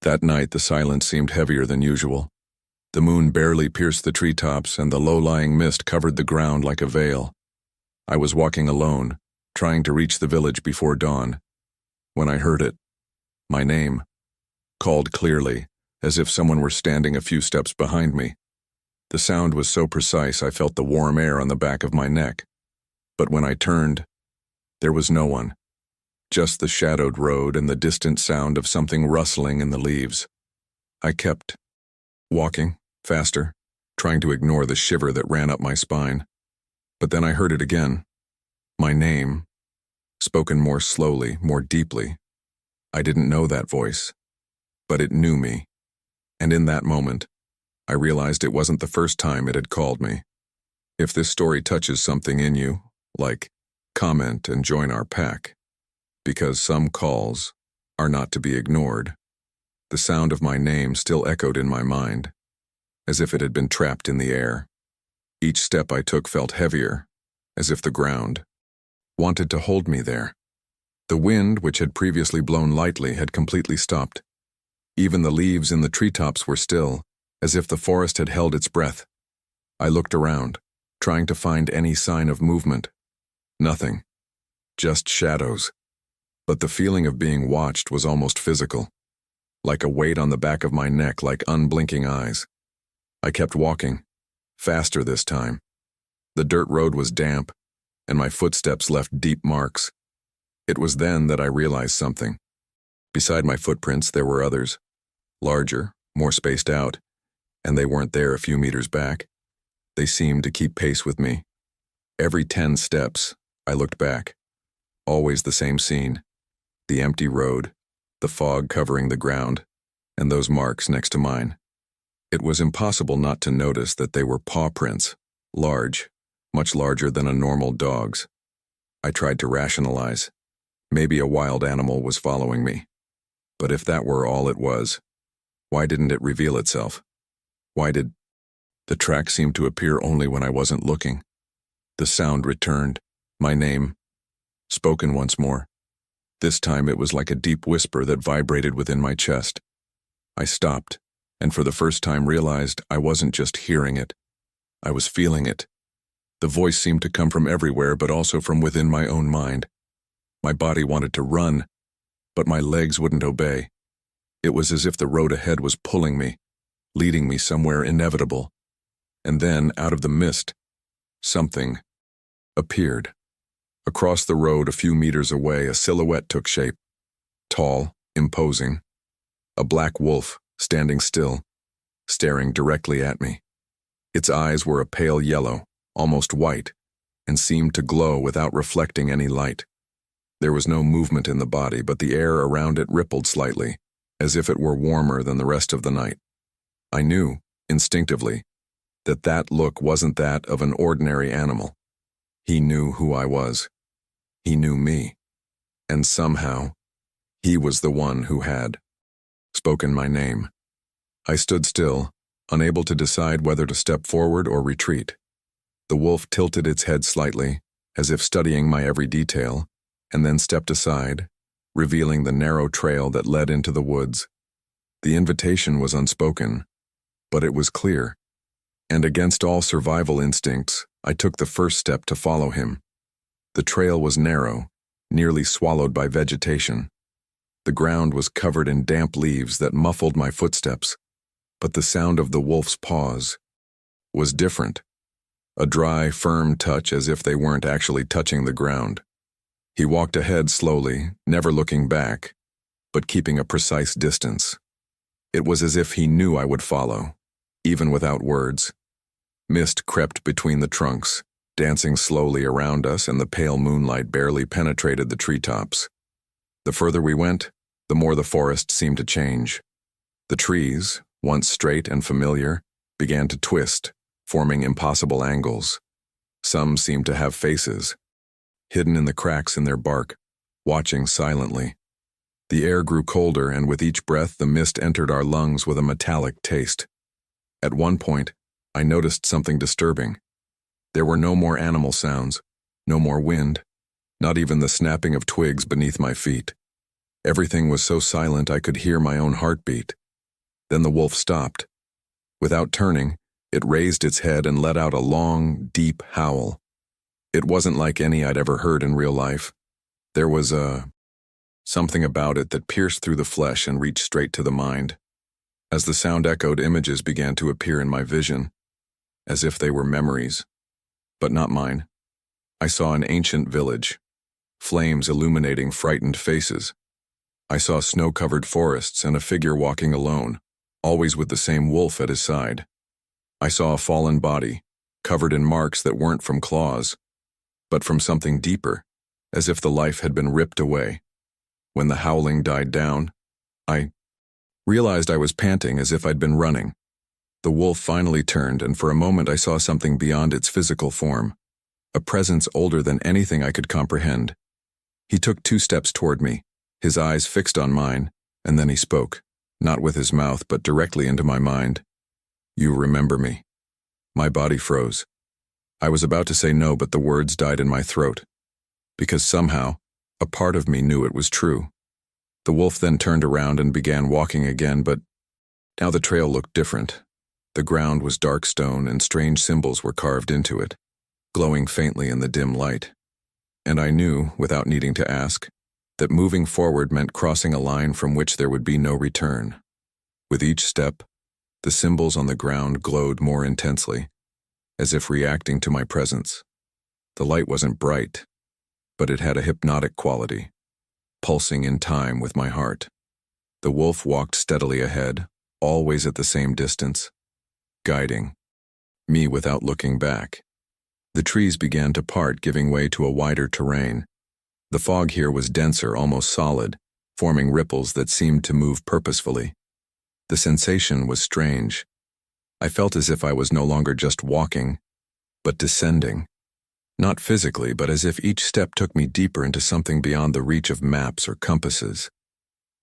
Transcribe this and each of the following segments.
That night the silence seemed heavier than usual. The moon barely pierced the treetops, and the low-lying mist covered the ground like a veil. I was walking alone, trying to reach the village before dawn, when I heard it. My name, called clearly, as if someone were standing a few steps behind me. The sound was so precise I felt the warm air on the back of my neck. But when I turned, there was no one. Just the shadowed road and the distant sound of something rustling in the leaves. I kept walking, faster, trying to ignore the shiver that ran up my spine. But then I heard it again. My name, spoken more slowly, more deeply. I didn't know that voice, but it knew me. And in that moment, I realized it wasn't the first time it had called me. If this story touches something in you, like, comment and join our pack. Because some calls are not to be ignored. The sound of my name still echoed in my mind, as if it had been trapped in the air. Each step I took felt heavier, as if the ground wanted to hold me there. The wind, which had previously blown lightly, had completely stopped. Even the leaves in the treetops were still, as if the forest had held its breath. I looked around, trying to find any sign of movement. Nothing. Just shadows. But the feeling of being watched was almost physical, like a weight on the back of my neck, like unblinking eyes. I kept walking, faster this time. The dirt road was damp, and my footsteps left deep marks. It was then that I realized something. Beside my footprints there were others, larger, more spaced out, and they weren't there a few meters back. They seemed to keep pace with me. Every 10 steps, I looked back. Always the same scene. The empty road, the fog covering the ground, and those marks next to mine. It was impossible not to notice that they were paw prints, large, much larger than a normal dog's. I tried to rationalize. Maybe a wild animal was following me. But if that were all it was, why didn't it reveal itself? Why did the track seem to appear only when I wasn't looking? The sound returned, my name, spoken once more. This time it was like a deep whisper that vibrated within my chest. I stopped, and for the first time realized I wasn't just hearing it. I was feeling it. The voice seemed to come from everywhere, but also from within my own mind. My body wanted to run, but my legs wouldn't obey. It was as if the road ahead was pulling me, leading me somewhere inevitable. And then, out of the mist, something appeared. Across the road, a few meters away, a silhouette took shape. Tall, imposing. A black wolf, standing still, staring directly at me. Its eyes were a pale yellow, almost white, and seemed to glow without reflecting any light. There was no movement in the body, but the air around it rippled slightly, as if it were warmer than the rest of the night. I knew, instinctively, that that look wasn't that of an ordinary animal. He knew who I was. He knew me. And somehow, he was the one who had spoken my name. I stood still, unable to decide whether to step forward or retreat. The wolf tilted its head slightly, as if studying my every detail, and then stepped aside, revealing the narrow trail that led into the woods. The invitation was unspoken, but it was clear. And against all survival instincts, I took the first step to follow him. The trail was narrow, nearly swallowed by vegetation. The ground was covered in damp leaves that muffled my footsteps, but the sound of the wolf's paws was different. A dry, firm touch, as if they weren't actually touching the ground. He walked ahead slowly, never looking back, but keeping a precise distance. It was as if he knew I would follow, even without words. Mist crept between the trunks, dancing slowly around us, and the pale moonlight barely penetrated the treetops. The further we went, the more the forest seemed to change. The trees, once straight and familiar, began to twist, forming impossible angles. Some seemed to have faces, hidden in the cracks in their bark, watching silently. The air grew colder, and with each breath the mist entered our lungs with a metallic taste. At one point, I noticed something disturbing. There were no more animal sounds, no more wind, not even the snapping of twigs beneath my feet. Everything was so silent I could hear my own heartbeat. Then the wolf stopped. Without turning, it raised its head and let out a long, deep howl. It wasn't like any I'd ever heard in real life. There was something about it that pierced through the flesh and reached straight to the mind. As the sound echoed, images began to appear in my vision, as if they were memories, but not mine. I saw an ancient village, flames illuminating frightened faces. I saw snow-covered forests and a figure walking alone, always with the same wolf at his side. I saw a fallen body, covered in marks that weren't from claws, but from something deeper, as if the life had been ripped away. When the howling died down, I realized I was panting as if I'd been running. The wolf finally turned, and for a moment I saw something beyond its physical form, a presence older than anything I could comprehend. He took 2 steps toward me, his eyes fixed on mine, and then he spoke, not with his mouth but directly into my mind. "You remember me." My body froze. I was about to say no, but the words died in my throat, because somehow, a part of me knew it was true. The wolf then turned around and began walking again, but now the trail looked different. The ground was dark stone and strange symbols were carved into it, glowing faintly in the dim light. And I knew, without needing to ask, that moving forward meant crossing a line from which there would be no return. With each step, the symbols on the ground glowed more intensely, as if reacting to my presence. The light wasn't bright, but it had a hypnotic quality, pulsing in time with my heart. The wolf walked steadily ahead, always at the same distance, guiding me without looking back. The trees began to part, giving way to a wider terrain. The fog here was denser, almost solid, forming ripples that seemed to move purposefully. The sensation was strange. I felt as if I was no longer just walking, but descending. Not physically, but as if each step took me deeper into something beyond the reach of maps or compasses.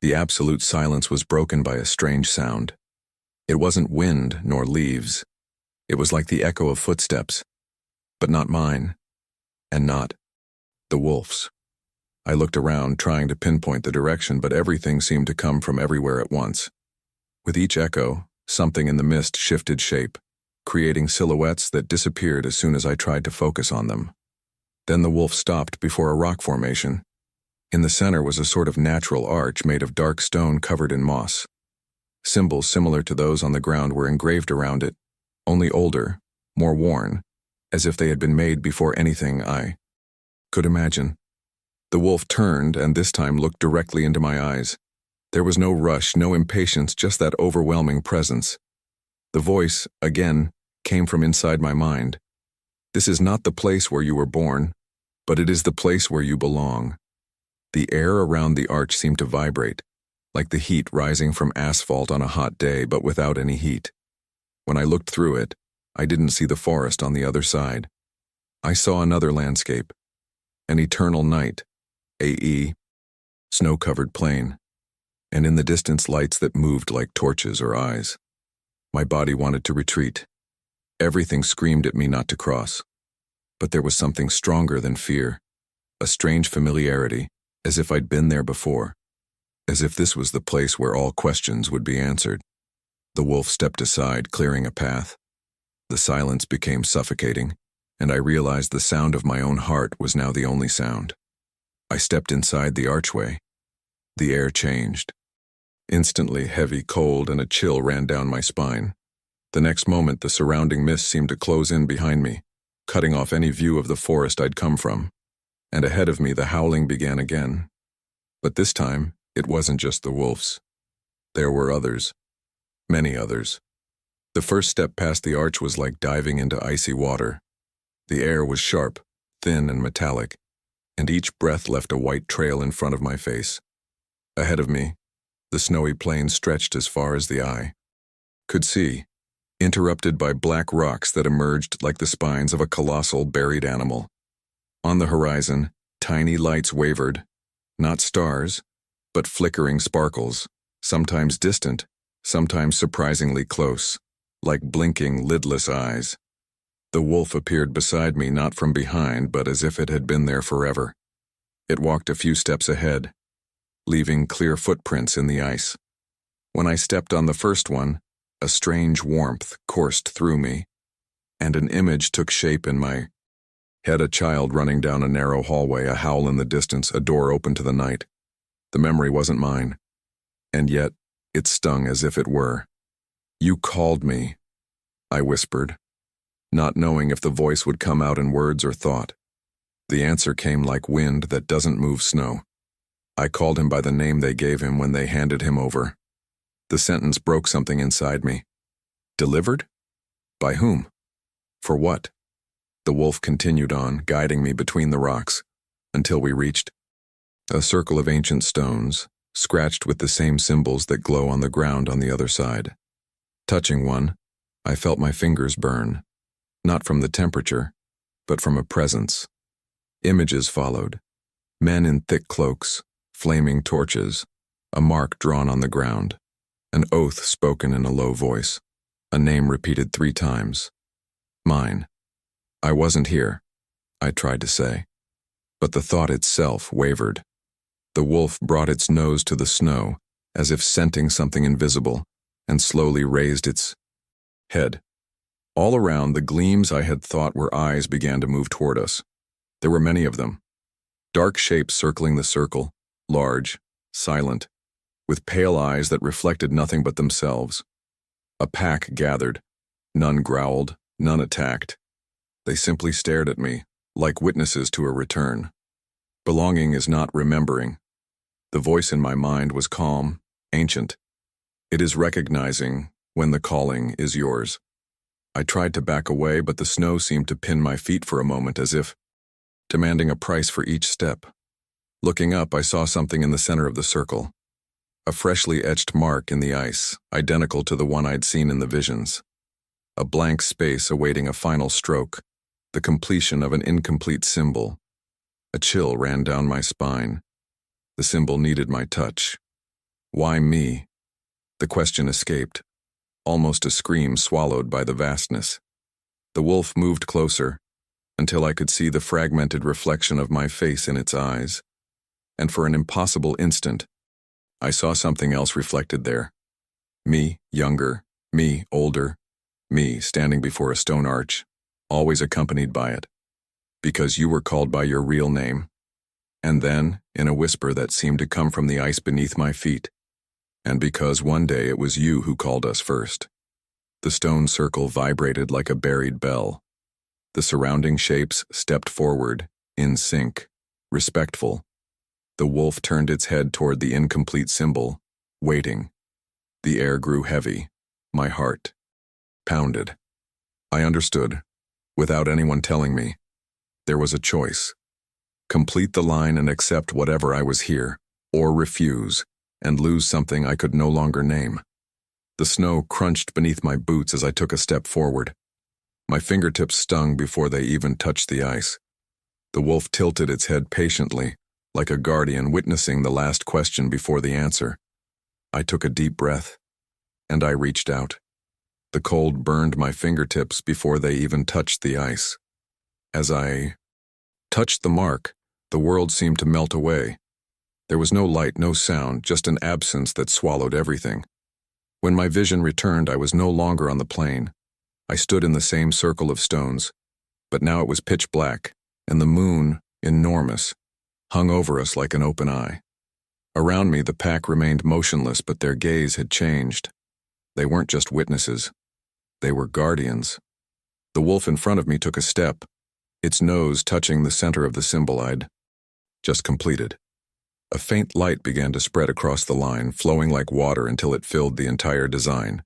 The absolute silence was broken by a strange sound. It wasn't wind nor leaves. It was like the echo of footsteps, but not mine, and not the wolf's. I looked around, trying to pinpoint the direction, but everything seemed to come from everywhere at once. With each echo, something in the mist shifted shape, creating silhouettes that disappeared as soon as I tried to focus on them. Then the wolf stopped before a rock formation. In the center was a sort of natural arch made of dark stone covered in moss. Symbols similar to those on the ground were engraved around it, only older, more worn, as if they had been made before anything I could imagine. The wolf turned and this time looked directly into my eyes. There was no rush, no impatience, just that overwhelming presence. The voice, again, came from inside my mind. "This is not the place where you were born, but it is the place where you belong." The air around the arch seemed to vibrate, like the heat rising from asphalt on a hot day, but without any heat. When I looked through it, I didn't see the forest on the other side. I saw another landscape, an eternal night, a snow-covered plain, and in the distance lights that moved like torches or eyes. My body wanted to retreat. Everything screamed at me not to cross. But there was something stronger than fear, a strange familiarity, as if I'd been there before, as if this was the place where all questions would be answered. The wolf stepped aside, clearing a path. The silence became suffocating, and I realized the sound of my own heart was now the only sound. I stepped inside the archway. The air changed. Instantly heavy, cold, and a chill ran down my spine. The next moment, the surrounding mist seemed to close in behind me, cutting off any view of the forest I'd come from. And ahead of me, the howling began again. But this time, it wasn't just the wolves. There were others. Many others. The first step past the arch was like diving into icy water. The air was sharp, thin, and metallic, and each breath left a white trail in front of my face. Ahead of me, the snowy plain stretched as far as the eye could see, interrupted by black rocks that emerged like the spines of a colossal buried animal. On the horizon, tiny lights wavered, not stars, but flickering sparkles, sometimes distant, sometimes surprisingly close, like blinking, lidless eyes. The wolf appeared beside me, not from behind, but as if it had been there forever. It walked a few steps ahead, leaving clear footprints in the ice. When I stepped on the first one, a strange warmth coursed through me, and an image took shape in my head, a child running down a narrow hallway, a howl in the distance, a door open to the night. The memory wasn't mine, and yet it stung as if it were. "You called me," I whispered, not knowing if the voice would come out in words or thought. The answer came like wind that doesn't move snow. I called him by the name they gave him when they handed him over. The sentence broke something inside me. Delivered? By whom? For what? The wolf continued on, guiding me between the rocks, until we reached a circle of ancient stones, scratched with the same symbols that glow on the ground on the other side. Touching one, I felt my fingers burn, not from the temperature, but from a presence. Images followed. Men in thick cloaks, flaming torches, a mark drawn on the ground, an oath spoken in a low voice, a name repeated 3 times. Mine. I wasn't here, I tried to say, but the thought itself wavered. The wolf brought its nose to the snow, as if scenting something invisible, and slowly raised its head. All around, the gleams I had thought were eyes began to move toward us. There were many of them. Dark shapes circling the circle, large, silent, with pale eyes that reflected nothing but themselves. A pack gathered. None growled, none attacked. They simply stared at me, like witnesses to a return. Belonging is not remembering. The voice in my mind was calm, ancient. It is recognizing when the calling is yours. I tried to back away, but the snow seemed to pin my feet for a moment, as if demanding a price for each step. Looking up, I saw something in the center of the circle. A freshly etched mark in the ice, identical to the one I'd seen in the visions. A blank space awaiting a final stroke, the completion of an incomplete symbol. A chill ran down my spine. The symbol needed my touch. Why me? The question escaped, almost a scream swallowed by the vastness. The wolf moved closer, until I could see the fragmented reflection of my face in its eyes. And for an impossible instant, I saw something else reflected there. Me, younger, me, older, me standing before a stone arch, always accompanied by it. Because you were called by your real name. And then, in a whisper that seemed to come from the ice beneath my feet, and because one day it was you who called us first. The stone circle vibrated like a buried bell. The surrounding shapes stepped forward, in sync, respectful. The wolf turned its head toward the incomplete symbol, waiting. The air grew heavy. My heart pounded. I understood, without anyone telling me. There was a choice. Complete the line and accept whatever I was here, or refuse, and lose something I could no longer name. The snow crunched beneath my boots as I took a step forward. My fingertips stung before they even touched the ice. The wolf tilted its head patiently, like a guardian witnessing the last question before the answer. I took a deep breath, and I reached out. The cold burned my fingertips before they even touched the ice. As I touched the mark, the world seemed to melt away. There was no light, no sound, just an absence that swallowed everything. When my vision returned, I was no longer on the plain. I stood in the same circle of stones, but now it was pitch black, and the moon, enormous, hung over us like an open eye. Around me, the pack remained motionless, but their gaze had changed. They weren't just witnesses. They were guardians. The wolf in front of me took a step, its nose touching the center of the symbol I'd just completed. A faint light began to spread across the line, flowing like water until it filled the entire design.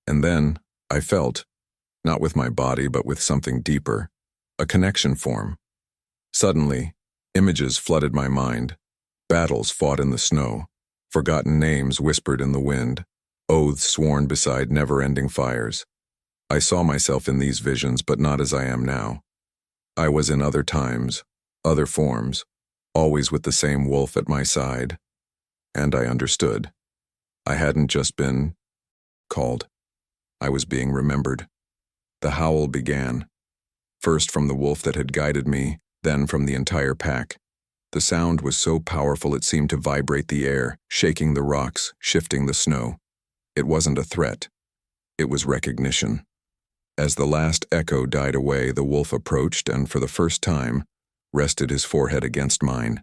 And then, I felt, not with my body but with something deeper, a connection form. Suddenly, images flooded my mind. Battles fought in the snow, forgotten names whispered in the wind, oaths sworn beside never-ending fires. I saw myself in these visions, but not as I am now. I was in other times, other forms, always with the same wolf at my side. And I understood. I hadn't just been called. I was being remembered. The howl began, first from the wolf that had guided me, then from the entire pack. The sound was so powerful it seemed to vibrate the air, shaking the rocks, shifting the snow. It wasn't a threat. It was recognition. As the last echo died away, the wolf approached and, for the first time, rested his forehead against mine.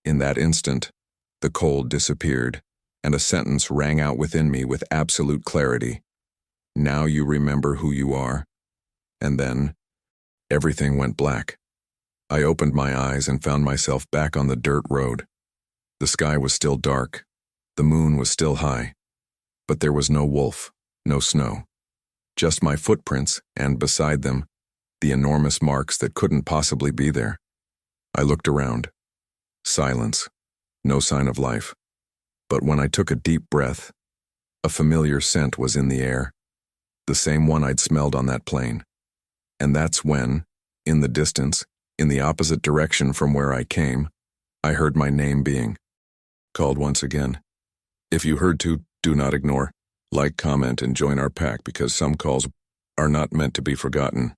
In that instant, the cold disappeared, and a sentence rang out within me with absolute clarity. Now you remember who you are. And then, everything went black. I opened my eyes and found myself back on the dirt road. The sky was still dark. The moon was still high. But there was no wolf, no snow. Just my footprints, and beside them, the enormous marks that couldn't possibly be there. I looked around. Silence. No sign of life. But when I took a deep breath, a familiar scent was in the air. The same one I'd smelled on that plain. And that's when, in the distance, in the opposite direction from where I came, I heard my name being called once again. If you heard to, do not ignore. Like, comment, and join our pack because some calls are not meant to be forgotten.